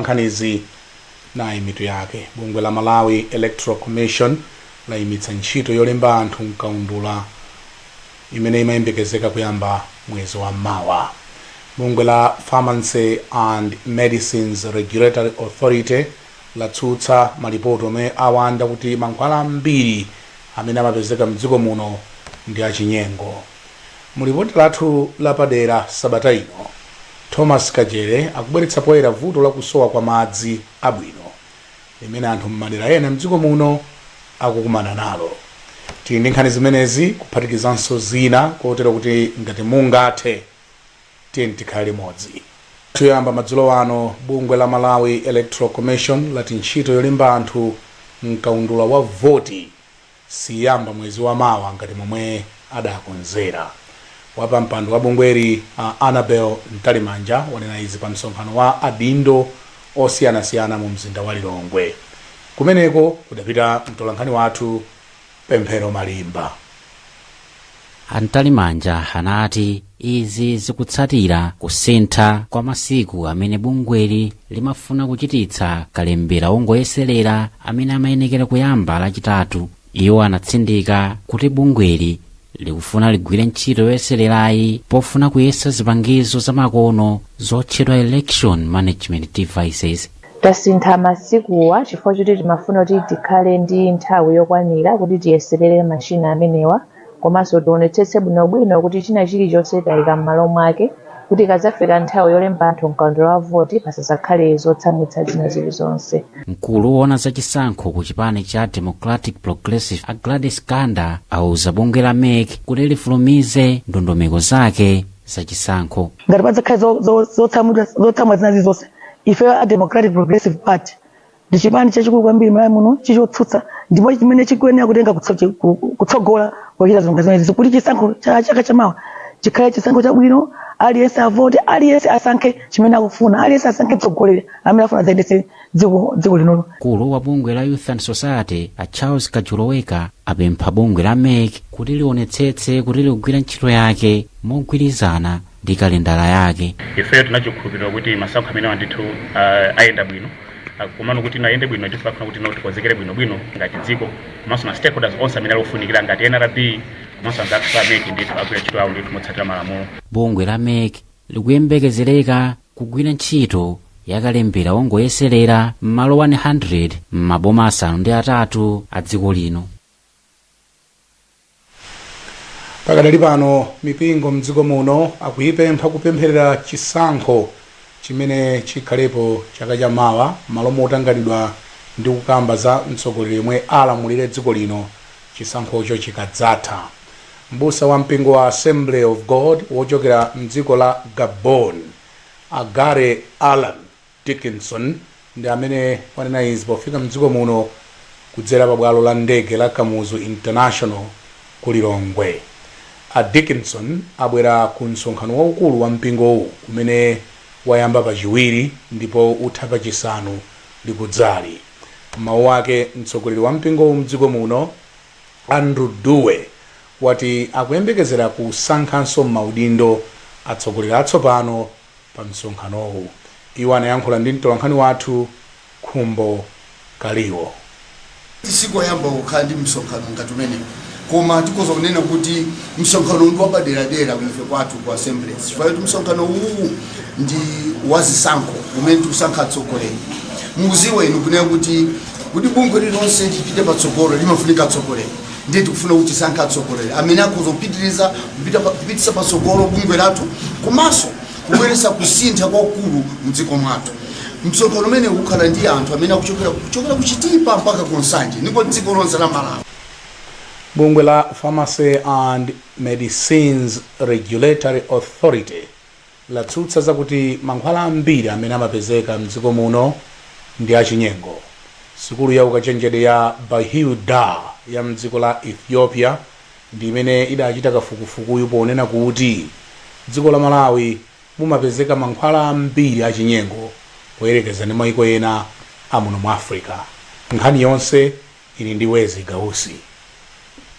nkhanizi na imitu yake. Bungwe la Malawi Electoral Commission layimitsa ntchito yolemba anthu mkaundula imene imayembekezeka kuyamba mwezi wa Mawa. Bungwe la Pharmacy and Medicines Regulatory Authority latsutsa malipoto omwe awanda kuti mankhwala ambiri amene amapezeka mdziko muno ndi achinyengo. Mulipoti lathu lapadera sabata ino, Thomas Kajere akubweretsa poyera vuto la kusowa kwa madzi abwino limene anthu m'madera ena mdziko muno akukumana nalo. Tili ndi nkhani zimenezi kuphatikizanso zina kotero kuti ngati mungathe tiyeni tikhale limodzi. Toyamba madzulo ano, bungwe la Malawi Electoral Commission lati ntchito yolemba anthu mkaundula wa voti siyamba mwezi wa Mawa ngati momwe adakonzera. Wapa mpando wa bungweri Annabel Ntalimanja wanena izi pa msonkhano wa adindo osiyanasiyana mu mzinda wa Lilongwe. Kumeneko kudapita mtolankhani wathu Pemphero Malimba. Ntalimanja anati izi zikutsatira kusintha kwa masiku amene bungweri limafuna kuchititsa kalembera ongoyeserera amene amayenekera kuyamba lachitatu. Iwo anatsindika kuti bungweri likufuna ligwire ntchito yoyesererayi pofuna kuyesa zipangizo zamakono zotchedwa election management devices. Tasintha masikuwa chifukwa choti timafuna kuti tikhale ndi nthawi yokwanira kuti tiyeserere mashina amenewa, komanso tionetsetse bwinobwino kuti china chilichonse tayika m'malo mwake kuti kadzafika nthawi yolemba anthu mkaundula wa voti pasazakhale zotsamwitsa zina zilizonse. Mkulu woona zachisankho ku chipani cha Democratic Progressive Gladys Kanda auza bungwe la MEC kuti lifulumize ndondomeko zake zachisankho. Ngati padzakhala zotsamwa zina zilizonse, ife a Democratic Progressive Party ndi chipani chachikulu kwambiri m'Malawi muno chichotsutsa ndipo chimene chikuyenera kutenga kutsogola kuchita zinthu zimenezi kuti chisankho cha chaka chamawa chikhale chisankho chabwino, aliyense avote, aliyense asankhe chimene akufuna, aliyense asankhe mtsogoleri amene afuna zayendetse dziko linolo. Mkulu wa bungwe la Youth and Society Charles Kajuloweka apempha bungwe la MEC kuti lionetsetse kuti ligwira ntchito yake mogwirizana ndi kalendala yake. Ife tunachokhulupirira kuti masankho amene wandithu ayenda bwino, komano kuti ayende bwino tifuna kuti tikonzekere bwinobwino ngati dziko, komanso na stakeholders onse amene akufunikira ngati NRB komanso ngati MEC ndithu agwira ntchito yawo ndithu motsatira malamulo. Bungwe la MEC likuyembekezereka kugwira ntchito yakalembera ongoyeserera m'malo 100 m'maboma asanu ndi atatu a dziko lino. Pakadali pano mipingo mdziko muno akuyipempha kupempherera chisankho chimene chikhalepo chaka cha Mawa malo motanganidwa ndi kukamba za mtsogoleri yemwe alamulire dziko lino chisankhocho chikadzatha. Mbusa wa mpingo wa Assembly of God wochokera mdziko la Gabon, Agare Alan Dickinson, ndi amene wanena izi pofika mdziko muno kudzera pa bwalo la ndege la Kamuzu International ku Lilongwe. Dickinson abwera ku msonkhano waukulu wa mpingowu umene wayamba pachiwiri ndipo utha pachisanu likudzali. Mawu ake mtsogoleri wa mpingowu mdziko muno Andrew Duwe wati akuyembekezera kusankhanso maudindo atsogoleri atsopano pa msonkhanowu. Iwo anayankhula ndi mtolankhani wathu Khumbo Kaliwo. Tisikoyamba kukhala ndi msonkhano ngati umene, koma tikoza kunena kuti msonkhano ndi wapaderadera kuife kwathu ku Assemblies, chifukwa kuti msonkhano uwu ndi wazisankho umene tikusankha atsogoleri. Mukuziwa inu kunena kuti bungwe lilonse lipite patsogolo limafunika atsogoleri, ndiye tikufuna kuti tisankhe atsogoleri amene akhoza kupititsa patsogolo bungwe lathu komanso kubweretsa kusintha kwakulu mdziko mwathu. Msonkhano umene ukhala ndi anthu amene akuchokera kuchitipa mpaka konsanje ndipo dziko lonse la Malawi. Bungwe la Pharmacy and Medicines Regulatory Authority latsutsa zakuti mankhwala ambiri amene amapezeka mdziko muno ndi achinyengo. Sukulu ya ukachenjede ya Bahiu Dar ya mdziko la Ethiopia ndi imene idachita kafukufukuyu ponena kuti dziko la Malawi mumapezeka mankhwala ambiri achinyengo poyerekeza ndi maiko ena amuno mu Africa. Nkhani yonse ili ndi Wezi Gausi.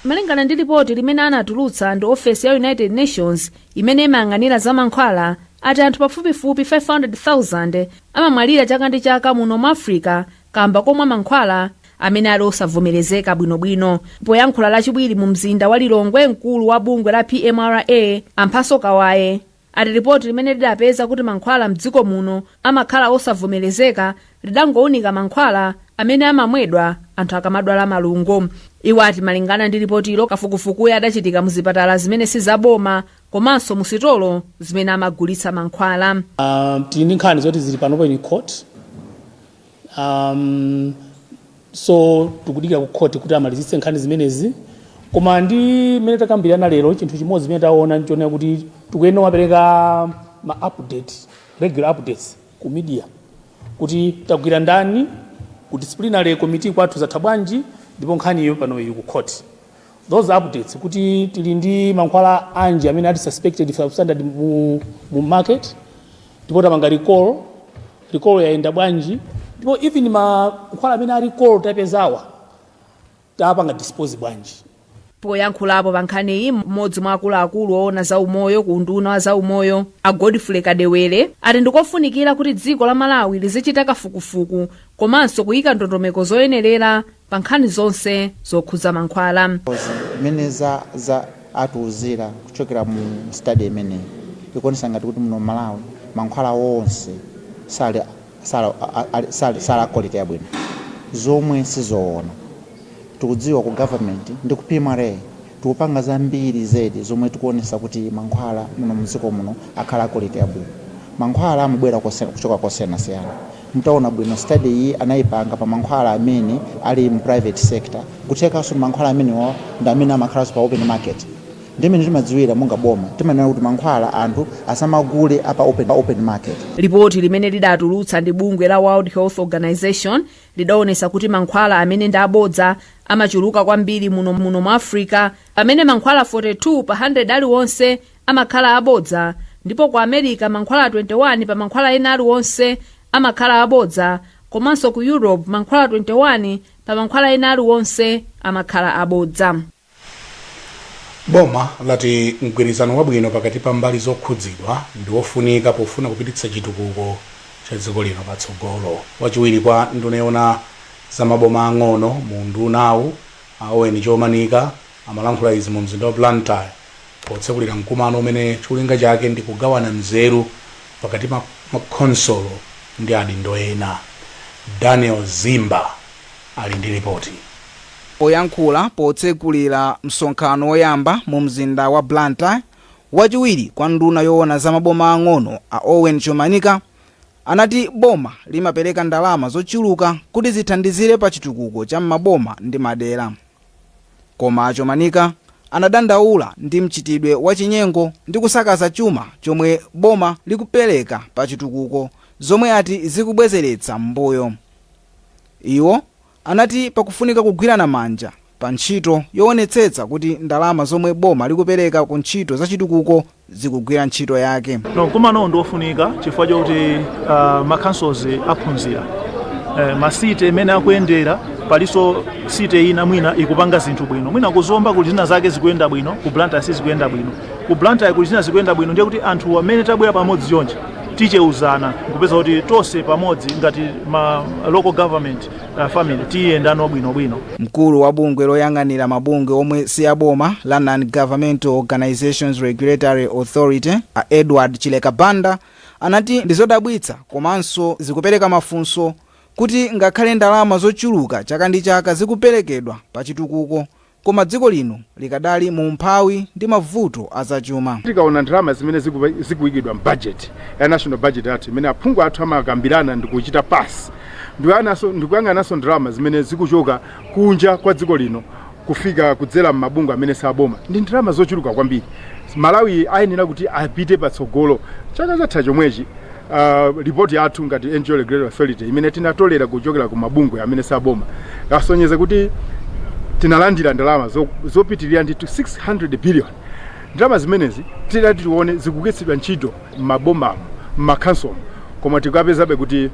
malingana ndi ripoti limene anatulutsa ndi ofesi ya United Nations imene imayang'anira za mankhwala, ati anthu pafupifupi 500,000 amamwalira chaka ndi chaka muno mu Africa kamba komwe mankhwala amene ali osavomerezeka bwinobwino. Poyankhula lachiwiri mu mzinda wa Lilongwe, mkulu wa bungwe la PMRA Amphaso Kawaye ati ripoti limene lidapeza kuti mankhwala mdziko muno amakhala osavomerezeka lidangowunika mankhwala amene amamwedwa anthu akamadwala malungo. Iwo ati malingana ndi ripotilo kafukufukuyo adachitika muzipatala zimene sizaboma komanso musitolo zimene amagulitsa mankhwala. Tili ndi nkhani zoti zili panopo in court. So tikudikira ku court kuti amalizitse nkhani zimenezi. Koma ndi mene takambirana lero chinthu chimodzi chimene taona nchonera kuti tikuyenera kupereka ma update, regular updates ku media kuti tagwira ndani ku disciplinary committee kwathu zatha bwanji ndipo nkhani iyo pano ili ku court. Those updates kuti tili ndi mankhwala anji amene ali suspected for standard mu market, ndipo tamanga recall yaenda bwanji, ndipo even mankhwala amene ali recall tapezawa tapanga dispose bwanji. Poyankhulapo pa nkhaniyi mmodzi mwa akuluakulu oona za umoyo ku unduna wa za umoyo a Godfrey Kadewere ati ndikofunikira kuti dziko la Malawi lizichita kafukufuku komanso kuyika ndondomeko zoyenerera pa nkhani zonse zokhuza mankhwala. Imene za atiuzira kuchokera mu study imene ikuonesa ngati kuti muno Malawi mankhwala onse sala quality yabwino, zomwe sizoona. Tikudziwa ku government ndi ku PMRA tikupanga zambiri zedi zomwe tikuonesa kuti mankhwala muno mdziko muno akhala quality yabwino. Mankhwala amabwera kuchoka kosiyanasiyana. Mtaona bwino study iyi anayipanga pa mankhwala amene ali mu private sector, kuthekanso mankhwala amenewo ndi amene amakhala pa open market. Ndimene timadziwira monga boma timanena kuti mankhwala anthu asamagule apa open market. Ripoti limene lidatulutsa ndi bungwe la World Health Organization lidaonesa kuti mankhwala amene ndi abodza amachuluka kwambiri muno mu Africa, pamene mankhwala 42 pa 100 aliwonse amakhala abodza, ndipo ku America mankhwala 21 pa mankhwala ena aliwonse amakhala abodza, komanso ku Europe mankhwala 21 pa mankhwala ena aliwonse amakhala abodza. Boma lati mgwirizano wabwino pakati pa mbali zokhudzidwa ndi wofunika pofuna kupititsa chitukuko cha dziko lino patsogolo. Wachiwiri kwa nduna yoona za maboma ang'ono mu ndunawu Owen Chiwomanika amalankhula izi mu mzinda wa Blantyre potsekulira mkumano umene cholinga chake ndi kugawana nzeru pakati pa makonsolo ndi adindo ena. Daniel Zimba ali ndi ripoti. Poyankhula potsekulira msonkhano woyamba mu mzinda wa Blantyre, wachiwiri kwa nduna yoona za maboma ang'ono a Owen Chiwomanika anati boma limapereka ndalama zochuluka kuti zithandizire pa chitukuko cha maboma ndi madera. Koma Chiwomanika anadandaula ndi mchitidwe wa chinyengo ndi kusakaza chuma chomwe boma likupereka pa chitukuko, zomwe ati zikubwezeretsa mbuyo. Iwo anati pakufunika kugwirana manja pa ntchito yoonetsetsa kuti ndalama zomwe boma likupereka ku ntchito za chitukuko zikugwira ntchito yake. Mkumano ndi ofunika chifukwa chokuti makansols aphunzira masite imene akuyendera paliso site ina mwina ikupanga zinthu bwino, mwina kuzomba kuti zina zake zikuyenda bwino, ku Blantyre sizikuyenda bwino. Ku Blantyre kuti zina zikuyenda bwino ndiye kuti anthu amene tabwera pamodzi chonchi ticheuzana kupeza kuti tonse pamodzi ngati ma local government family tiyendano bwino. Mkulu wa bungwe loyang'anira mabungwe omwe si aboma la Non-Governmental Organizations Regulatory Authority a Edward Chilekabanda anati ndizodabwitsa komanso zikupereka mafunso kuti ngakhale ndalama zochuluka chaka ndi chaka zikuperekedwa pa chitukuko, koma dziko lino likadali mu mphawi ndi mavuto azachuma. Tikaona ndalama zimene zikuyikidwa budget ya national budget ati imene aphungu athu amakambirana ndi kuchita pass, ndikuyang'anaso ndalama zimene zikuchoka kunja kwa dziko lino kufika kudzera mabungwe amene saboma, ndi ndalama zochuluka kwambiri. Malawi ayenera kuti apite patsogolo. Chaka chatha chomwechi report yathu ngati NGO Regulatory Authority imene tinatolera kuchokera ku mabungwe amene saboma yasonyeza kuti tinalandira ndalama zopitirira ndi 600 billion. Ndalama zimenezi tidati tione zikugwiritsidwa ntchito maboma makansomo, koma tikapezabe kuti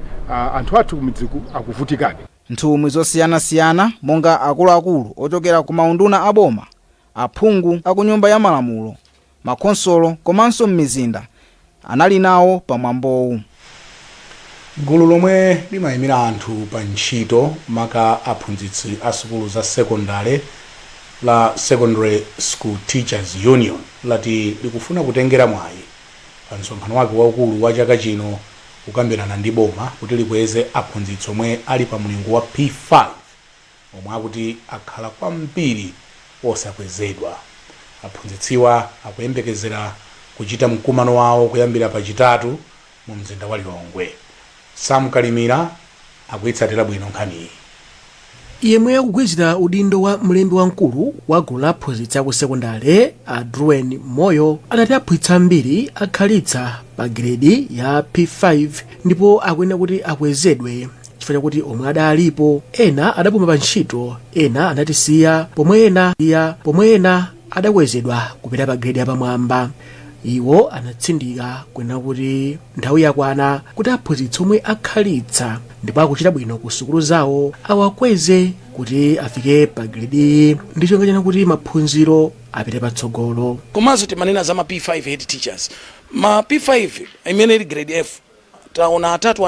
anthu athu kumidziku akuvutikabe. Nthumwi zosiyanasiyana monga akuluakulu ochokera ku maunduna aboma aphungu aku nyumba ya malamulo, makonsolo komanso m'mizinda anali nawo pamwambowu. Gulu lomwe limayimira anthu pa ntchito maka aphunzitsi a sukulu za sekondale la Secondary School Teachers Union lati likufuna kutengera mwayi pa msonkhano wake waukulu wa chaka chino kukambirana ndi boma kuti likweze aphunzitsi omwe ali pa mlingo wa P5 omwe akuti akhala kwambiri osakwezedwa. Aphunzitsiwa akuyembekezera kuchita mkumano wawo kuyambira pa chitatu mu mzinda wa Lilongwe. Sam Kalimira akuyitsatira bwino nkhaniyi. Yemwe akugwizira udindo wa mlembi wamkulu wa gulu la aphunzitsi aku sekondale a Druwen Moyo adati aphunzitsi ambiri akhalitsa pa gredi ya P5 ndipo akuyenera kuti akwezedwe chifukwa chakuti omwe adalipo ena adapuma pa ntchito, ena anatisiya pomwe ena adakwezedwa kupita pa gredi yapamwamba. Iwo anatsindika kunena kuti nthawi yakwana kuti aphunzitsi omwe akhalitsa ndipo akuchita bwino ku sukulu zawo awakweze kuti afike pa gredi ndi cholinga kuti maphunziro apite patsogolo. Komanso timanena za ma P5 head teachers. Ma P5 imene ili grade F taona atatu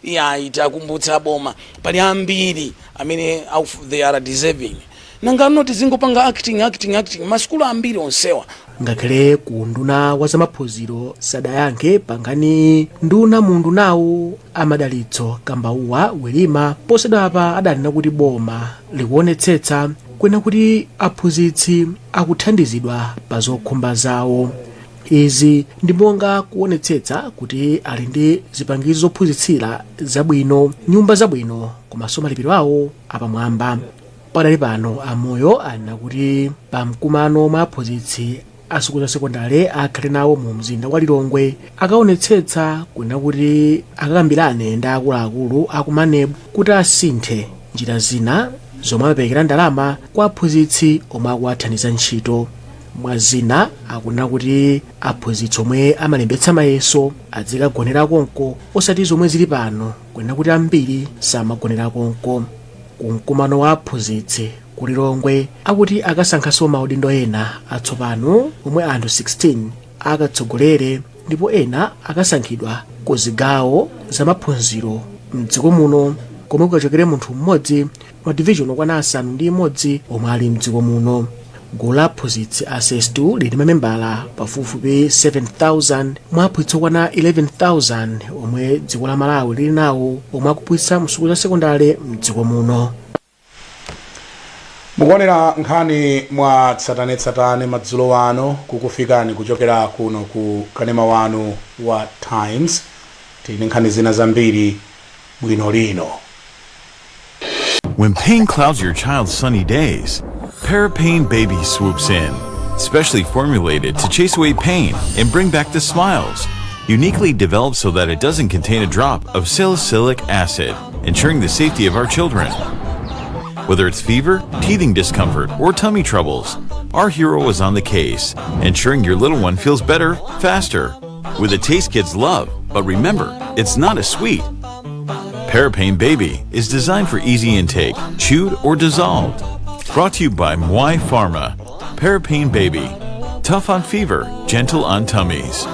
iya takumbutsa boma pali ambiri amene they are deserving. Nanga noti zingopanga acting masukulu ambiri onsewa. Ngakhale ku nduna wa zamaphunziro sadayankhe pangani nduna mundu nawo amadalitso Kambauwa Welima posadapa adanena kuti boma likuonetsetsa kwena kuti aphunzitsi akuthandizidwa pa zokhumba zawo. Izi ndi monga kuonetsetsa kuti ali ndi zipangizo zophunzitsira zabwino, nyumba zabwino komanso malipiro awo apamwamba. Padali pano Amoyo anena kuti pa mkumano mwa aphunzitsi a sukulu za sekondale akhale nawo mu mzinda wa Lilongwe akaonetsetsa kunena kuti akakambirane ndi akuluakulu akumanebu kuti asinthe njira zina zomwe amaperekera ndalama kwa aphunzitsi omwe akuwathandiza ntchito. Mwa zina akunena kuti aphunzitsi omwe amalembetsa mayeso azikagonera konko osati zomwe zili pano kunena kuti ambiri samagonera konko. Ku mkumano wa aphunzitsi ku Lilongwe akuti akasankhanso maudindo ena atsopano omwe anthu 16 akatsogolere ndipo ena akasankhidwa ku zigawo za maphunziro mdziko muno komwe kukachokere munthu mmodzi ma division okwana 6 omwe ali mdziko muno. Gulu la aphunzitsi a SES2 lili mamembala pafupifupi 7,000 mwa aphunzitsi okwana 11,000 omwe dziko la Malawi lili nawo omwe akuphunzitsa msukulu za sekondale mdziko muno. Mukuonera nkhani mwa tsatanetsatane madzulo wano kukufikani kuchokera kuno ku kanema wanu wa Times. Tili nkhani zina zambiri bwino lino. When pain clouds your child's sunny days, Parapain Baby swoops in, specially formulated to chase away pain and bring back the smiles. Uniquely developed so that it doesn't contain a drop of salicylic acid, ensuring the safety of our children. Whether it's fever, teething discomfort, or tummy troubles, our hero is on the case, ensuring your little one feels better, faster, with a taste kids love. But remember, it's not a sweet. Parapain Baby is designed for easy intake, chewed or dissolved. Brought to you by Mwai Pharma. Parapain Baby. Tough on fever, gentle on tummies.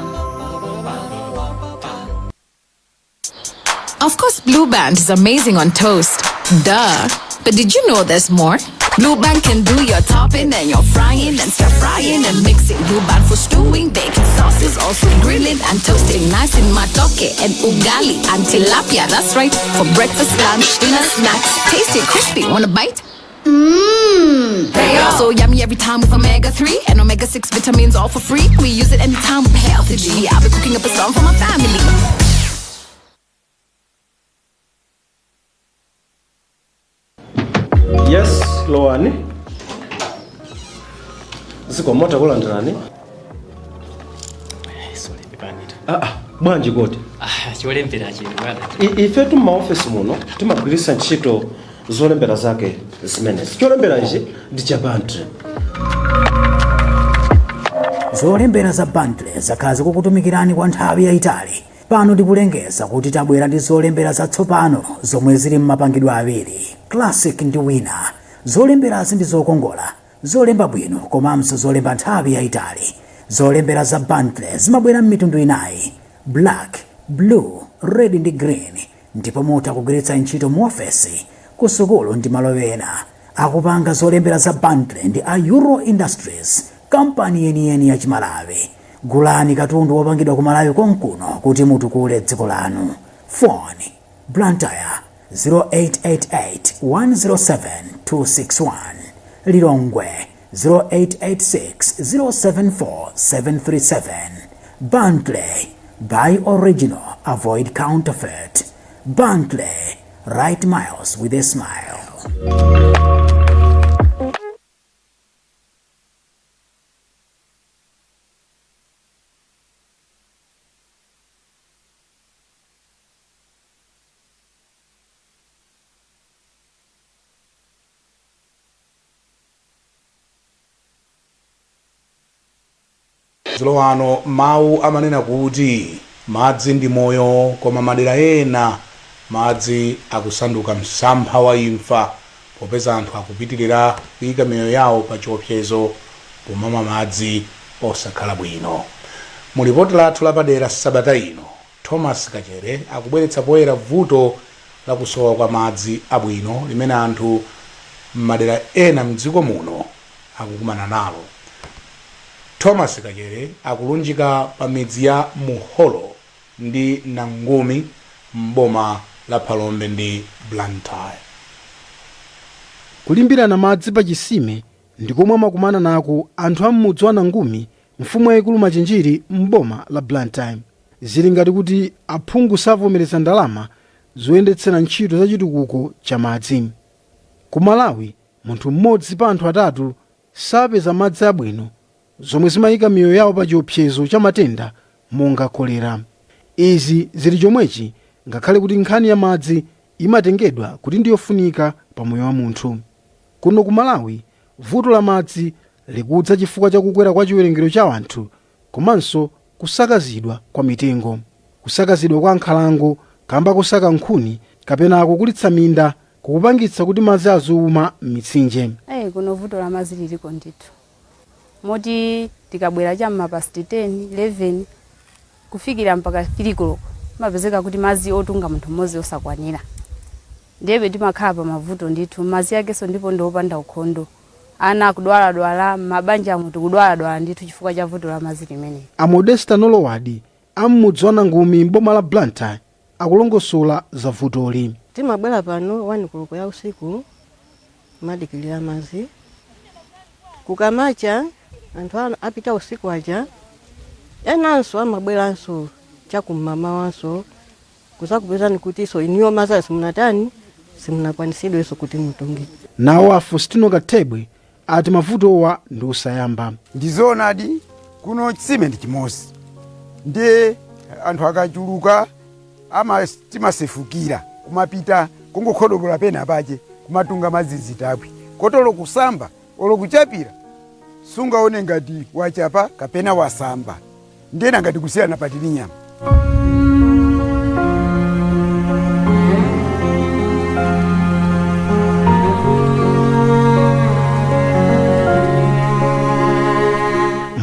Of course, Blue Band is amazing on toast. Duh. But did you know there's more? Blue Band can do your topping and your frying and stir frying and mixing. Blue Band for stewing, baking sauces, also grilling and toasting. Nice in matoke and ugali and tilapia. That's right. For breakfast, lunch, dinner, snacks. Tasty, crispy. Want a bite? Mmm. So yummy every time with omega-3 and omega-6 vitamins all for free. We use it anytime with Healthy G. I'll be cooking up a song for my family. Yes, Loani. Ziko mota kulandirani. Sorry, Pipanita. Bwanji goti. Cholembera chino bwana. Ife tu ma office muno timagwirisa ntchito zolembera zake zimene. Cholembera ichi ndi cha bundle. Zolembera za bundle zakazi kukutumikirani kwa nthawi yayitali. Pano ndikulengeza kuti tabwera ndi zolembera zatsopano zomwe zili m'mapangidwe awiri, classic ndi winner. Zolemberazi ndi zokongola zolemba bwino komanso zolemba nthawi yayitali. Zolembera za Bantle zimabwera m'mitundu inayi: black, blue, red ndi green, ndipo mutha kugwiritsa ntchito mu ofesi, ku sukulu ndi malo ena. Akupanga zolembera za Bantle ndi a Euro Industries, kampani yeniyeni ya Chimalawi. Gulani katundu wopangidwa ku Malawi konkuno kuti mutukule dziko lanu. Phone Blantyre 0888 107 261, Lilongwe 0886 074 737. Bantle, buy original, avoid counterfeit. Bantle, write miles with a smile. Zilowano mawu amanena kuti madzi ndi moyo, koma madera ena madzi akusanduka msampha wa imfa popeza anthu akupitirira kuyika miyoyo yawo pa chiopsezo pomamwa madzi osakhala bwino. Mu ripoti lathu lapadera sabata ino, Thomas Kachere akubweretsa poyera vuto la kusowa kwa madzi abwino limene anthu m'madera ena mdziko muno akukumana nalo. Thomas Kachere akulunjika pa midzi ya Muholo ndi Nangumi m'boma la Phalombe ndi Blantyre. Kulimbirana madzi pa chisime ndikomwe amakumana nako anthu a m'mudzi wa Nangumi, mfumu yayikulu Machinjiri m'boma la Blantyre. Zili ngati kuti aphungu savomereza ndalama zoyendetsera ntchito za chitukuko cha madzi. Ku Malawi, munthu mmodzi pa anthu atatu sapeza madzi abwino, zomwe zimayika miyoyo yawo pa chiopsezo cha matenda monga kolera. Izi zili chomwechi ngakhale kuti nkhani ya madzi imatengedwa kuti ndiyofunika pa moyo wa munthu. Kuno ku Malawi, vuto la madzi likudza chifukwa cha kukwera kwa chiwerengero cha anthu komanso kusakazidwa kwa mitengo. Kusakazidwa kwa nkhalango kamba kusaka nkhuni kapena kukulitsa minda kukupangitsa kuti madzi azuma m'mitsinje. Kuno vuto la madzi liliko ndithu. Moti tikabwera cham'ma past 10, 11 kufikira mpaka 3 koloko mapezeka kuti madzi otunga munthu mmodzi osakwanira. Ndebe timakhala pa mavuto ndithu, madzi yakenso ndipo ndiopanda ukhondo. Ana akudwala mabanja amuti kudwala ndithu chifukwa cha vuto la madzi limene. Amodesta Nolowadi am'mudzi wa Nangumi m'boma la Blantyre akulongosola za vutoli. Timabwera pano 1 koloko ya usiku madikilira madzi. Kukamacha anthu apita usiku aja enanso amabweranso chakumama wanso kuzakupezani kuti so iniyo madzi simunatani simunakwanisidwenso kuti mutunge. Nawo Afustino Kathebwe ati mavutowa ndi osayamba. Ndizonadi kuno chisime ndi chimosi ndi anthu akachuluka timasefukira kumapita kungokhodobola pena pache kumatunga madzi zitabwi kotolo kusamba olo kuchapira sungaone ngati wachapa kapena wasamba ndena ngati kusiyana patili nyama.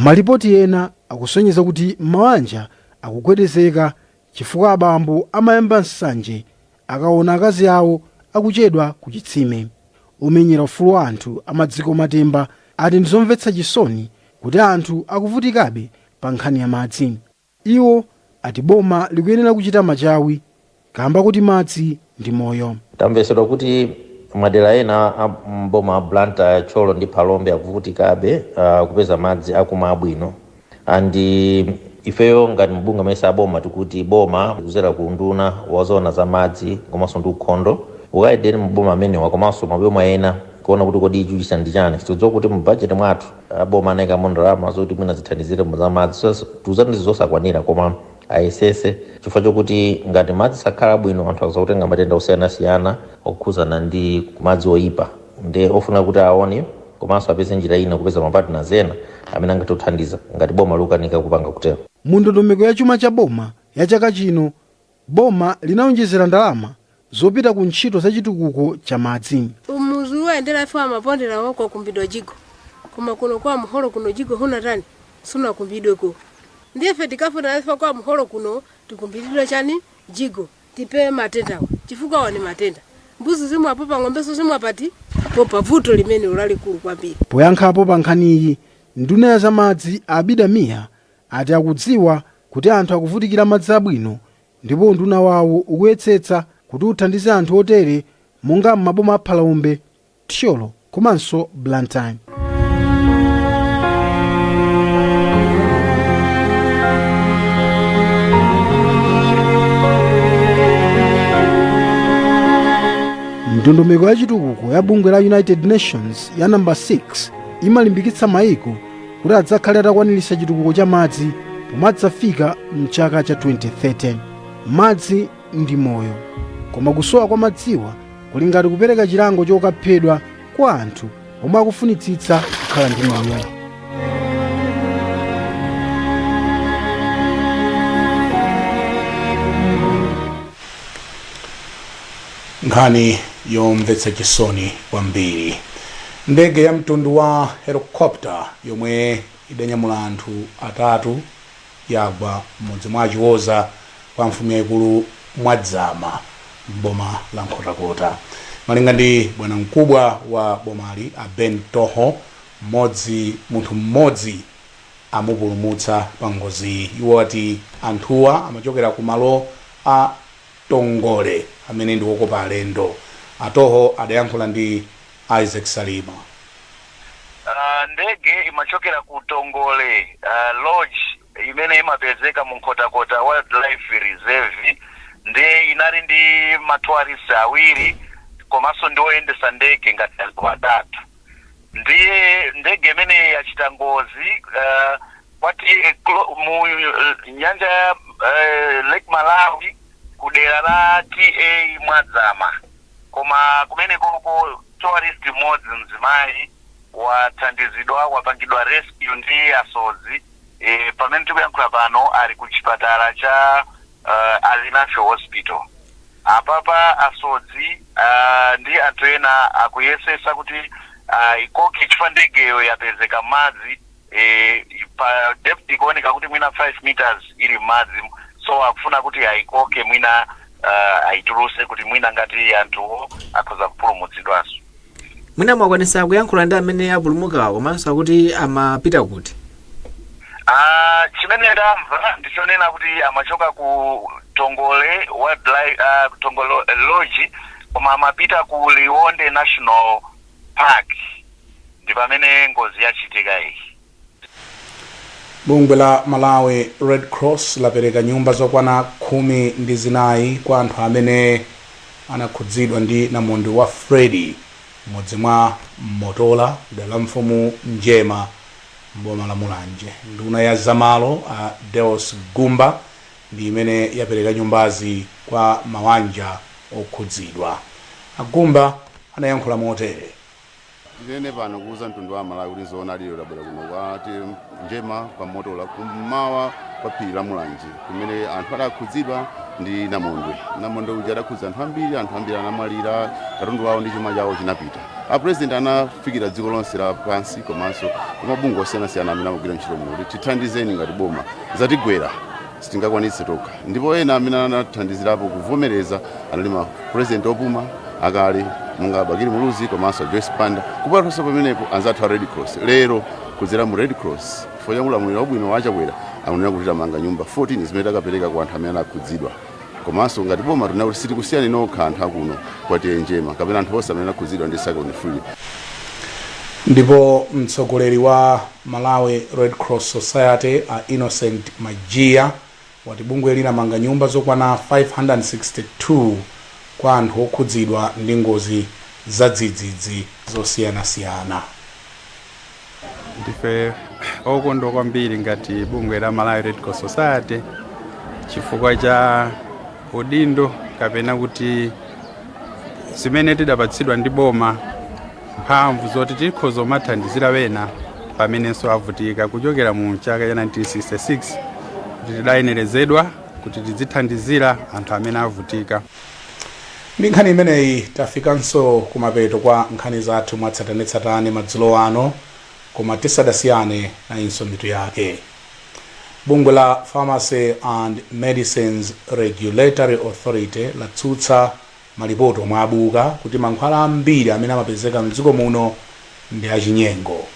Malipoti ena akusonyeza kuti mawanja akugwedezeka chifukwa abambo amayamba nsanje akaona akazi awo akuchedwa ku chitsime. Umenyera ufulu wa anthu amadziko matemba ati ndizomvetsa chisoni kuti anthu akuvutikabe pa nkhani ya madzi. Iwo ati boma likuyenera kuchita machawi kamba kuti madzi ndi moyo. Tamvesedwa kuti madera ena m'boma Blantyre, Tcholo ndi Phalombe akuvutikabe kupeza madzi akumwa abwino. Andi ifeyo ngati mbunga mesa boma tikuti boma kuzera ku nduna wazona za madzi komanso ndi ukhondo ukayendere mboma amene wakomanso maboma ena kuona kuti kodi ichi ndi chani. Tidziwa kuti mu budget mwathu boma anayika ndalama zoti mwina zithandizire za madzi tuzani zosakwanira koma ayesese chifukwa chokuti ngati madzi sakhala bwino anthu akuzakutenga matenda osiyanasiyana okukhuzana ndi madzi oyipa. Ndi ofuna kuti aone komanso apeze njira ina kupeza mapartners ena amene angatithandiza ngati boma lukanika kupanga kutero. Mu ndondomeko ya chuma cha boma ya chaka chino, boma linawonjezera ndalama zopita ku ntchito za chitukuko cha madzi. Umuzi uwendera ife amapondera woko kumbidwa jigo koma kuno kwa muholo kuno jigo huna tani suna kumbidweko ndiye fe tikafuna nafa kwa muholo kuno tukumbidwe chani jigo tipe matenda chifuka wane matenda mbuzi zimwe apo pa ng'ombe zimwe apati popa vuto limene ulali kulu kwambiri. Poyankhapo pa nkhaniyi nduna ya zamadzi abidamiya ati akudziwa kuti anthu akuvutikira madzi abwino ndipo nduna wawo ukuyesetsa kuti uthandize anthu otere monga m'maboma a Phalombe, Tcholo komanso Blantyre. Ndondomeko ya chitukuko ya bungwe la United Nations ya namba 6 imalimbikitsa maiko kuti adzakhale atakwaniritsa chitukuko cha madzi pomwe adzafika mchaka cha 2030. Madzi ndi moyo, koma kusowa kwa madziwa kuli ngati kupereka chilango chokaphedwa kwa anthu omwe akufunitsitsa kukhala ndi moyo. Nkhani yomvetsa chisoni kwambiri. Ndege ya mtundu wa helicopter yomwe idanyamula anthu atatu yagwa m'mudzi mwa Chiwoza kwa mfumu yaikulu Mwadzama m'boma la Nkhotakota. Malinga ndi bwana mkubwa wa bomali a Ben Toho, munthu mmodzi amupulumutsa pa ngozi. Iwo ati anthuwa amachokera ku malo a Tongole amene ndi wokopa alendo. Atoho adayankhula ndi Isaac Salima. Ndege imachokera ku Tongole lodge imene imapezeka mu Nkhotakota Wildlife Reserve ndi inali ndi matwarisi awiri komanso ndi oyendesa ndege ngati atatu. Ndiye ndege imene yachita ngozi kwati mu nyanja ya Lake Malawi kudera la TA Mwadzama. Koma kumene koko tourist mmodzi mzimayi wathandizidwa wapangidwa rescue ndi asodzi pamene tikuyankhula pano ali ku chipatala cha Alinacho Hospital. Apapa asodzi ndi anthu ena akuyesesa kuti ikoke chifukwa ndegeyo yapezeka madzi pa depth ikuoneka kuti mwina 5 meters ili madzi, so akufuna kuti aikoke mwina aituluse kuti mwina ngati anthuwo akhoza kupulumutsidwanso. Mwina mwakwanisa kuyankhula ndi amene apulumukawo komanso kuti amapita kuti? Chimene ndamva ndichonena kuti amachoka ku Tongole Wildlife Tongole Lodge koma amapita ku Liwonde National Park ndi pamene ngozi yachitika iyi. Bungwe la Malawi Red Cross lapereka nyumba zokwana 14 kwa anthu amene anakhudzidwa ndi namondwe wa Freddy m'mudzi mwa Motola dera la mfumu Njema m'boma la Mulanje. Nduna ya zamalo a Deus Gumba ndi imene yapereka nyumbazi kwa mawanja okhudzidwa. Agumba anayankhula motere. Ndine pano kuuza mtundu wa Malawi kuti zoona lero labwera kuno kwati Njema pa Motola kumawa pa phiri la Mulanje kumene anthu adakhudzidwa ndi namondwe uja adakhudza anthu ambiri anamwalira, katundu wawo ndi chuma chawo chinapita. President anafikira dziko lonse la pansi komanso kumabungwe osiyanasiyana amene amagwira ntchito muno kuti tithandizeni ngati boma zatigwera sitingakwanitse tokha. Ndipo ena amene anathandizirapo kuvomereza analima president opuma akale munga Bakiri Muluzi komanso Joyce Panda kupatonso pamenepo anzathu a Red Cross lero kudzera mu Red Cross chifukwa cha ulamuliro wabwino wachakwera akunena kuti amanga nyumba 14 zimene takapereka kwa anthu amene akhudzidwa. Komanso ngati boma tuna kuti sitikusiyana nokha anthu akuno kwati Njema kapena anthu onse amene akhudzidwa ndi Cyclone Freddy. Ndipo mtsogoleri wa Malawi Red Cross Society a Innocent Majia wati bungwe linamanga nyumba zokwana 562 kwa anthu okhudzidwa ndi ngozi za dzidzidzi zosiyanasiyana. Ndife okondwa kwambiri ngati bungwe la Malawi Red Cross Society chifukwa cha udindo kapena kuti zimene tidapatsidwa ndi boma mphamvu zoti tikhoza kumathandizira wena pamenenso avutika kuchokera mu chaka cha 1966 kuti tidayenerezedwa kuti tidzithandizira anthu amene avutika. Ndi nkhani imeneyi tafikanso kumapeto kwa nkhani zathu mwatsatanetsatane madzulo ano. koma tisadasiyane nayinso mitu yake. Bungwe la Pharmacy and Medicines Regulatory Authority latsutsa malipoti omwe abuka kuti mankhwala ambiri amene amapezeka mdziko muno ndi achinyengo.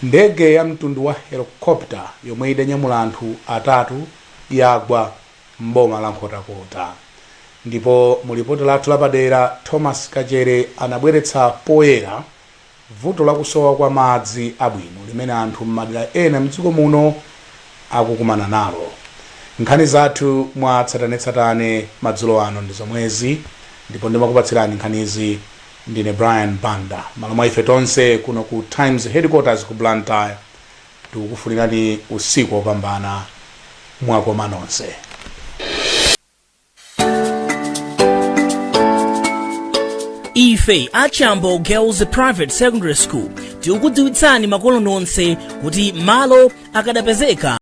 Ndege ya mtundu wa helicopter yomwe idanyamula anthu atatu yagwa mboma la Nkhotakota. Ndipo mulipoti lathu lapadera Thomas Kachere anabweretsa poyera vuto lakusowa kwa madzi abwino limene anthu m'madera ena mdziko muno akukumana nalo. Nkhani zathu mwa tsatanetsatane madzulo ano ndi zomwezi, ndipo ndimakupatsirani nkhanizi ndine Brian Banda. Malo mwa ife tonse kuno ku Times Headquarters ku Blantyre tikukufunirani usiku wopambana mwakoma nonse. Ife Achambo Girls Private Secondary School tikukudziwitsani makolo nonse kuti malo akadapezeka